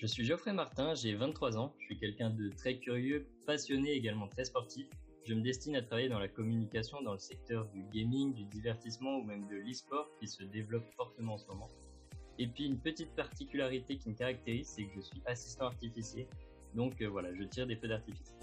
Je suis Geoffrey Martin, j'ai 23 ans, je suis quelqu'un de très curieux, passionné, également très sportif. Je me destine à travailler dans la communication dans le secteur du gaming, du divertissement ou même de l'e-sport qui se développe fortement en ce moment. Et puis une petite particularité qui me caractérise, c'est que je suis assistant artificier, donc voilà, je tire des feux d'artifice.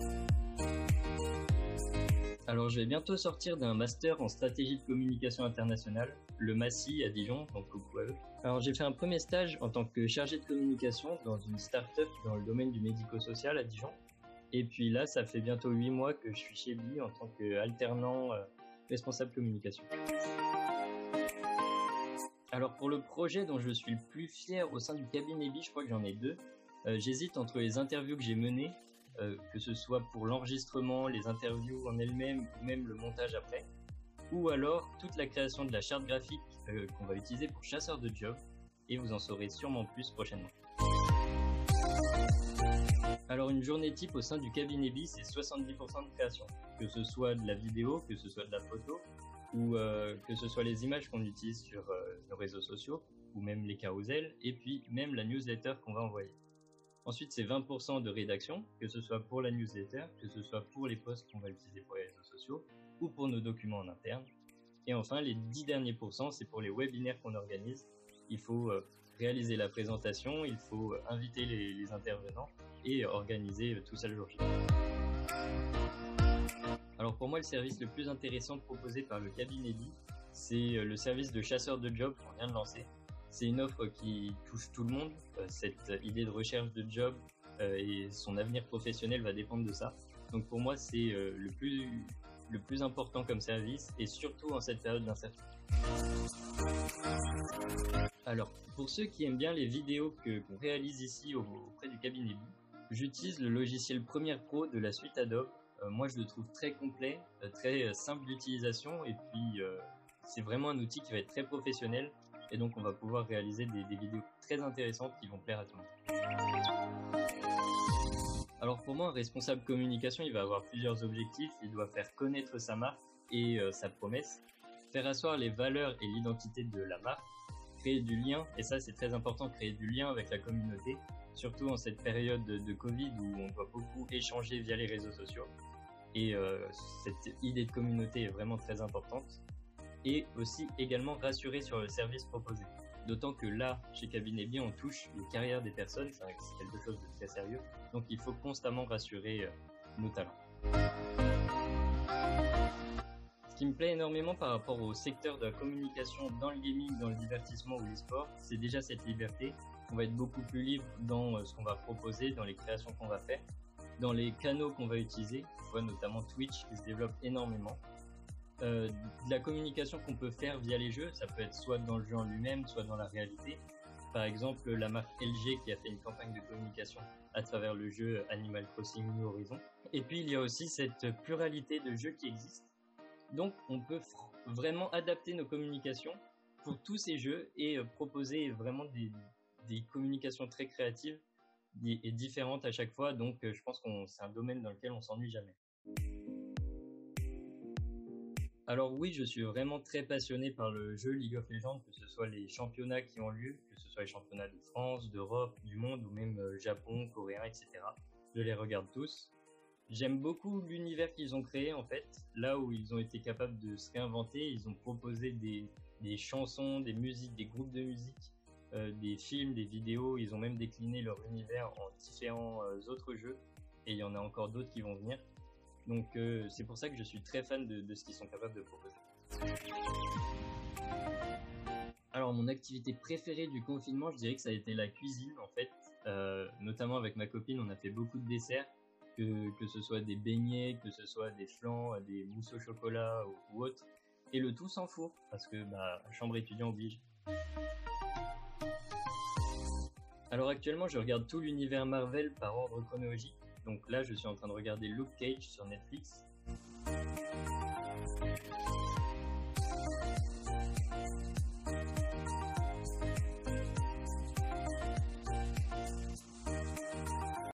Alors je vais bientôt sortir d'un master en stratégie de communication internationale, le MASSI à Dijon, donc coucou à eux. Alors j'ai fait un premier stage en tant que chargé de communication dans une start-up dans le domaine du médico-social à Dijon. Et puis là, ça fait bientôt 8 mois que je suis chez Bi en tant qu'alternant responsable communication. Alors pour le projet dont je suis le plus fier au sein du cabinet Bi, je crois que j'en ai deux. J'hésite entre les interviews que j'ai menées, que ce soit pour l'enregistrement, les interviews en elles-mêmes ou même le montage après, ou alors toute la création de la charte graphique qu'on va utiliser pour chasseurs de jobs, et vous en saurez sûrement plus prochainement. Alors une journée type au sein du cabinet Bi, c'est 70% de création, que ce soit de la vidéo, que ce soit de la photo, ou que ce soit les images qu'on utilise sur nos réseaux sociaux, ou même les carousels, et puis même la newsletter qu'on va envoyer. Ensuite, c'est 20% de rédaction, que ce soit pour la newsletter, que ce soit pour les posts qu'on va utiliser pour les réseaux sociaux, ou pour nos documents en interne. Et enfin, les 10 derniers pourcents, c'est pour les webinaires qu'on organise. Il faut réaliser la présentation, il faut inviter les intervenants et organiser tout ça le jour J. Alors pour moi, le service le plus intéressant proposé par le cabinet Bi, c'est le service de chasseur de job qu'on vient de lancer. C'est une offre qui touche tout le monde. Cette idée de recherche de job et son avenir professionnel va dépendre de ça. Donc pour moi, c'est le plus important comme service et surtout en cette période d'incertitude. Alors, pour ceux qui aiment bien les vidéos qu'on réalise ici auprès du cabinet Bi, j'utilise le logiciel Premiere Pro de la suite Adobe. Moi, je le trouve très complet, très simple d'utilisation et puis c'est vraiment un outil qui va être très professionnel et donc on va pouvoir réaliser des vidéos très intéressantes qui vont plaire à tout le monde. Alors pour moi, un responsable communication, il va avoir plusieurs objectifs. Il doit faire connaître sa marque et sa promesse, faire asseoir les valeurs et l'identité de la marque, créer du lien, et ça c'est très important, créer du lien avec la communauté, surtout en cette période de Covid où on doit beaucoup échanger via les réseaux sociaux. Et cette idée de communauté est vraiment très importante. Et aussi également rassurer sur le service proposé. D'autant que là, chez Cabinet Bi, on touche les carrières des personnes, c'est quelque chose de très sérieux. Donc il faut constamment rassurer nos talents. Ce qui me plaît énormément par rapport au secteur de la communication dans le gaming, dans le divertissement ou l'e-sport, c'est déjà cette liberté. On va être beaucoup plus libre dans ce qu'on va proposer, dans les créations qu'on va faire, dans les canaux qu'on va utiliser. On voit notamment Twitch qui se développe énormément. De la communication qu'on peut faire via les jeux, ça peut être soit dans le jeu en lui-même, soit dans la réalité. Par exemple, la marque LG qui a fait une campagne de communication à travers le jeu Animal Crossing New Horizons. Et puis il y a aussi cette pluralité de jeux qui existent. Donc on peut vraiment adapter nos communications pour tous ces jeux et proposer vraiment des communications très créatives et différentes à chaque fois. Donc je pense que c'est un domaine dans lequel on s'ennuie jamais. Alors oui, je suis vraiment très passionné par le jeu League of Legends, que ce soit les championnats qui ont lieu, que ce soit les championnats de France, d'Europe, du monde ou même Japon, coréen, etc. Je les regarde tous. J'aime beaucoup l'univers qu'ils ont créé en fait, là où ils ont été capables de se réinventer, ils ont proposé des chansons, des musiques, des groupes de musique, des films, des vidéos, ils ont même décliné leur univers en différents autres jeux et il y en a encore d'autres qui vont venir. Donc c'est pour ça que je suis très fan de ce qu'ils sont capables de proposer. Alors mon activité préférée du confinement, je dirais que ça a été la cuisine en fait. Notamment avec ma copine, on a fait beaucoup de desserts, que ce soit des beignets, que ce soit des flans, des mousses au chocolat ou autre. Et le tout sans four, parce que chambre étudiant oblige. Alors actuellement, je regarde tout l'univers Marvel par ordre chronologique. Donc là, je suis en train de regarder Luke Cage sur Netflix.